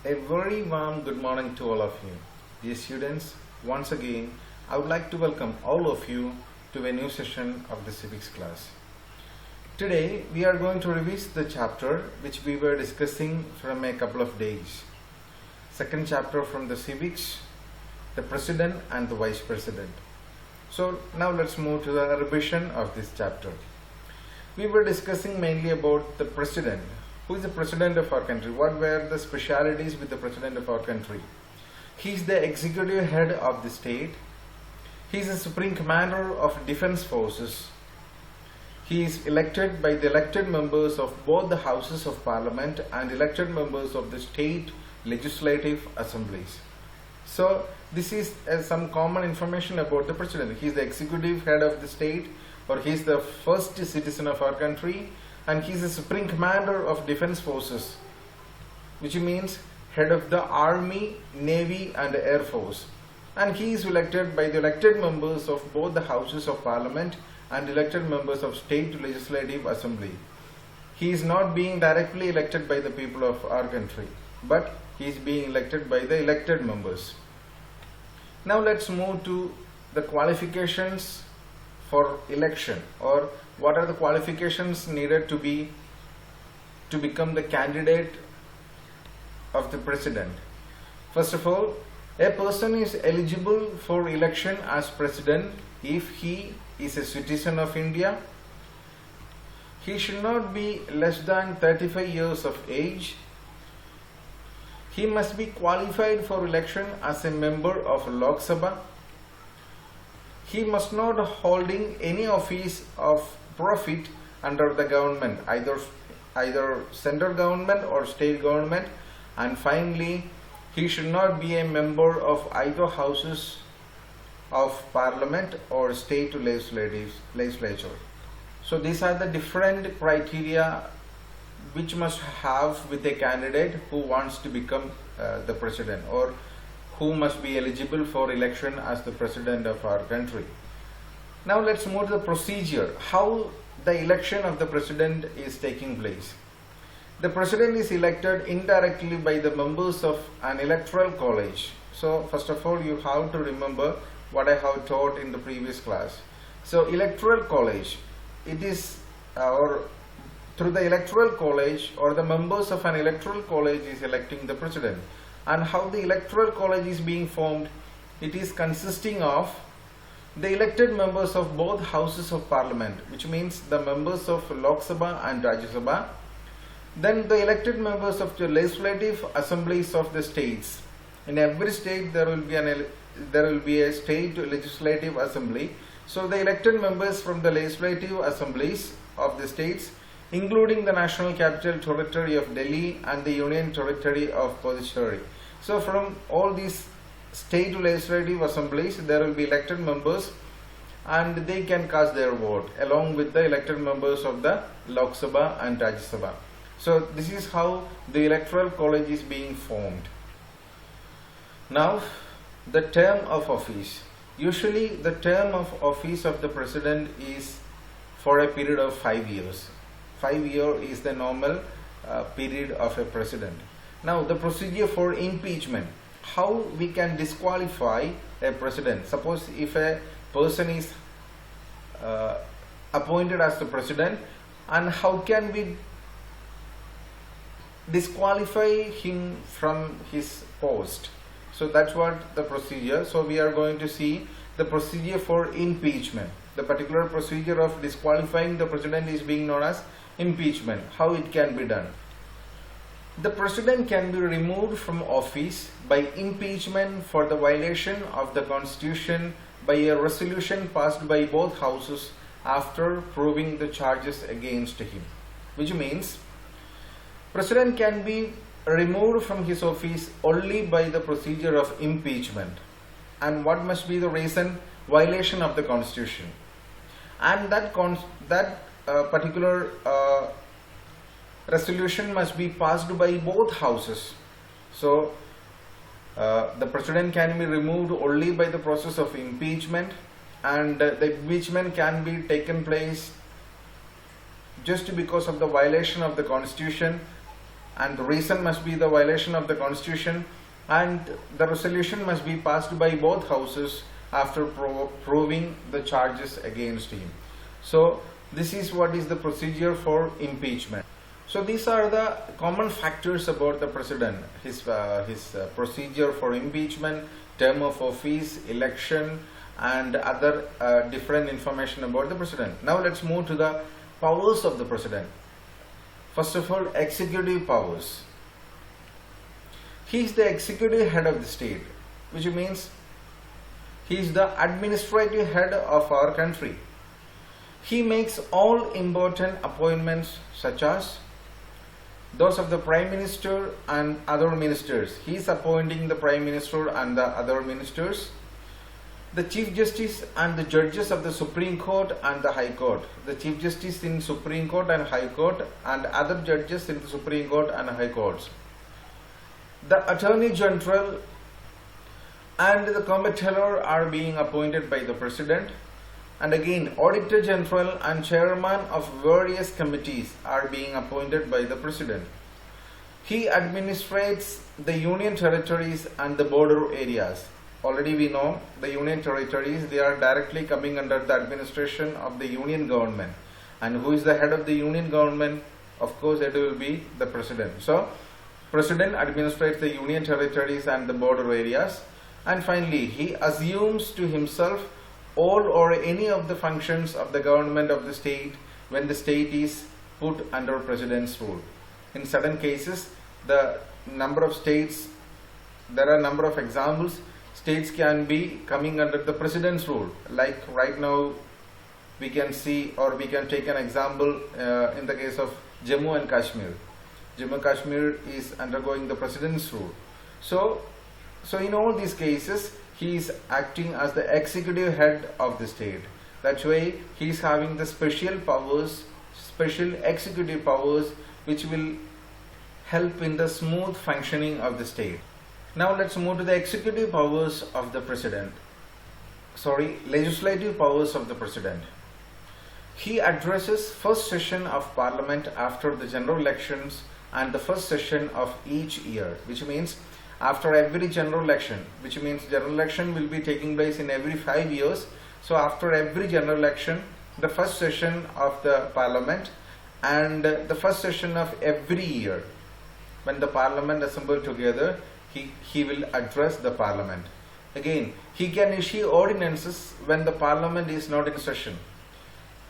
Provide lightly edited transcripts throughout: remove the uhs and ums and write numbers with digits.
A very warm good morning to all of you. Dear students, once again, I would like to welcome all of you to a new session of the Civics class. Today, we are going to revise the chapter which we were discussing from a couple of days. Second chapter from the Civics, the President and the Vice President. So now let's move to the revision of this chapter. We were discussing mainly about the President. Who is the President of our country? What were the specialities with the President of our country? He is the executive head of the state. He is the Supreme Commander of Defense Forces. He is elected by the elected members of both the Houses of Parliament and elected members of the state legislative assemblies. So this is some common information about the President. He is the executive head of the state, or he is the first citizen of our country, and he is the Supreme Commander of Defense Forces, which means head of the Army, Navy and Air Force. And he is elected by the elected members of both the Houses of Parliament and elected members of State Legislative Assembly. He is not being directly elected by the people of our country, but he is being elected by the elected members. Now let's move to the qualifications for election, or what are the qualifications needed to become the candidate of the President. First of all, a person is eligible for election as President if he is a citizen of India. He should not be less than 35 years of age. He must be qualified for election as a member of Lok Sabha. He must not holding any office of profit under the government, either central government or state government. And finally, he should not be a member of either houses of parliament or state legislature. So these are the different criteria which must have with a candidate who wants to become the President, or who must be eligible for election as the President of our country. Now let's move to the procedure, how the election of the President is taking place. The President is elected indirectly by the members of an electoral college. So first of all, you have to remember what I have taught in the previous class. So electoral college, it is through the electoral college, or the members of an electoral college is electing the President. And how the electoral college is being formed, it is consisting of the elected members of both houses of parliament, which means the members of Lok Sabha and Rajya Sabha, then the elected members of the legislative assemblies of the states. In every state there will be a state legislative assembly. So the elected members from the legislative assemblies of the states, including the National Capital Territory of Delhi and the Union Territory of Puducherry. So from all these state legislative assemblies, there will be elected members, and they can cast their vote along with the elected members of the Lok Sabha and Rajya Sabha. So this is how the electoral college is being formed. Now, the term of office. Usually the term of office of the President is for a period of 5 years. 5 years is the normal period of a President. Now the procedure for impeachment. How we can disqualify a President? Suppose if a person is appointed as the President, and how can we disqualify him from his post? So that's what the procedure. So we are going to see the procedure for impeachment. The particular procedure of disqualifying the President is being known as impeachment. How it can be done? The President can be removed from office by impeachment for the violation of the Constitution by a resolution passed by both houses after proving the charges against him. Which means, President can be removed from his office only by the procedure of impeachment. And what must be the reason? Violation of the Constitution. And that particular resolution must be passed by both houses. So the President can be removed only by the process of impeachment, and the impeachment can be taken place just because of the violation of the Constitution and the reason must be the violation of the constitution, and the resolution must be passed by both houses after proving the charges against him. So this is what is the procedure for impeachment. So these are the common factors about the president: his procedure for impeachment, term of office, election, and other different information about the president. Now let's move to the powers of the president. First of all, executive powers. He is the executive head of the state, which means he is the administrative head of our country. He makes all important appointments, such as those of the Prime Minister and other ministers. He is appointing the Prime Minister and the other ministers. The Chief Justice and the judges of the Supreme Court and the High Court. The Chief Justice in Supreme Court and High Court, and other judges in the Supreme Court and High Courts. The Attorney General and the Comptroller are being appointed by the President. And again, Auditor General and Chairman of various committees are being appointed by the President. He administrates the Union territories and the border areas. Already we know the Union territories, they are directly coming under the administration of the Union government. And who is the head of the Union government? Of course, it will be the President. So, President administrates the Union territories and the border areas. And finally, he assumes to himself all or any of the functions of the government of the state when the state is put under President's rule. In certain cases, the number of states, there are a number of examples. States can be coming under the President's rule. Like right now, we can see, or we can take an example in the case of Jammu and Kashmir. Jammu and Kashmir is undergoing the President's rule. So in all these cases, he is acting as the executive head of the state. That way, he is having the special powers, special executive powers, which will help in the smooth functioning of the state. Now let's move to the executive powers of the President. Legislative powers of the President. He addresses first session of Parliament after the general elections and the first session of each year, which means after every general election, which means general election will be taking place in every 5 years. So after every general election, the first session of the Parliament and the first session of every year, when the Parliament assemble together, he will address the Parliament. Again, he can issue ordinances when the Parliament is not in session.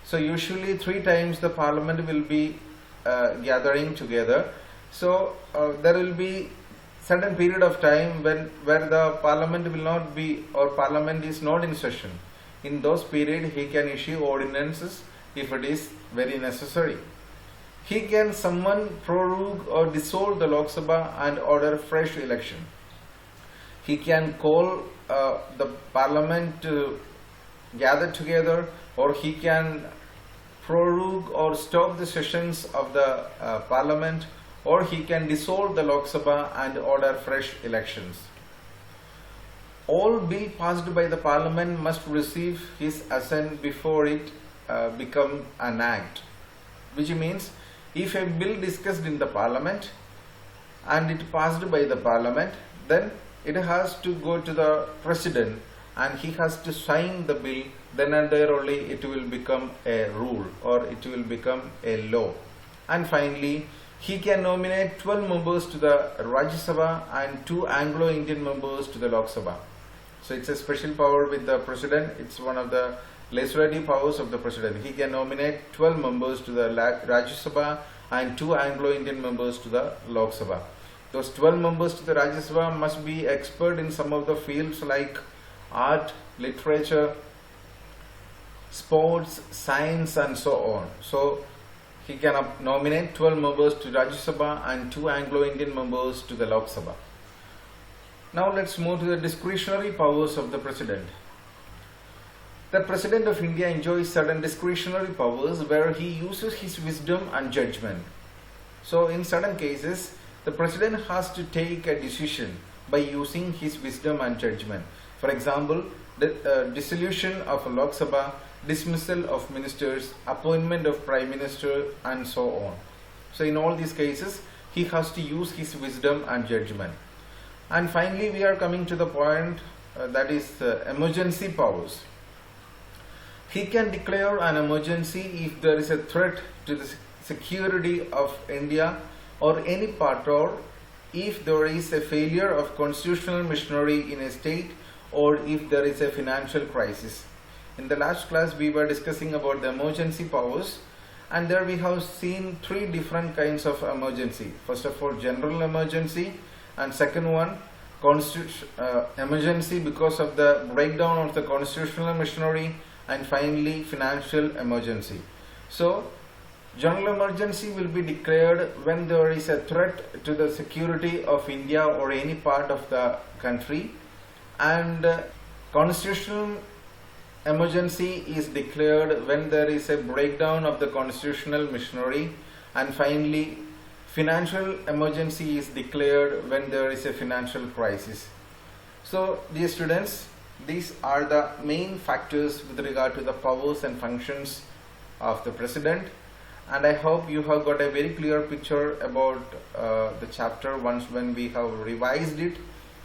So usually 3 times the Parliament will be gathering together. So there will be certain period of time where the Parliament will not be, or Parliament is not in session. In those periods, he can issue ordinances if it is very necessary. He can summon, prorogue or dissolve the Lok Sabha and order fresh election. He can call the Parliament to gather together, or he can prorogue or stop the sessions of the Parliament, or he can dissolve the Lok Sabha and order fresh elections. All bill passed by the Parliament must receive his assent before it become an act, which means if a bill discussed in the Parliament and it passed by the Parliament, then it has to go to the President and he has to sign the bill. Then and there only it will become a rule, or it will become a law. And finally, he can nominate 12 members to the Rajya Sabha and 2 Anglo-Indian members to the Lok Sabha. So it's a special power with the President. It's one of the legislative powers of the President. He can nominate 12 members to the Rajya Sabha and 2 Anglo-Indian members to the Lok Sabha. Those 12 members to the Rajya Sabha must be expert in some of the fields like art, literature, sports, science and so on. So he can nominate 12 members to Rajya Sabha and 2 Anglo-Indian members to the Lok Sabha. Now let's move to the discretionary powers of the President. The President of India enjoys certain discretionary powers where he uses his wisdom and judgment. So in certain cases, the President has to take a decision by using his wisdom and judgment. For example, the dissolution of a Lok Sabha, dismissal of ministers, appointment of Prime Minister and so on. So in all these cases, he has to use his wisdom and judgment. And finally, we are coming to the point that is emergency powers. He can declare an emergency if there is a threat to the security of India or any part, or if there is a failure of constitutional machinery in a state, or if there is a financial crisis. In the last class, we were discussing about the emergency powers, and there we have seen three different kinds of emergency. First of all, general emergency, and second one, emergency because of the breakdown of the constitutional machinery, and finally financial emergency. So general emergency will be declared when there is a threat to the security of India or any part of the country, and constitutional emergency is declared when there is a breakdown of the constitutional machinery, and finally financial emergency is declared when there is a financial crisis. So dear students, these are the main factors with regard to the powers and functions of the President, and I hope you have got a very clear picture about the chapter when we have revised it,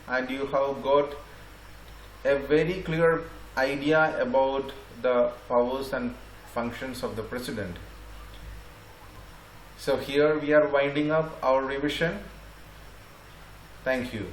and you have got a very clear idea about the powers and functions of the President. So here we are winding up our revision. Thank you.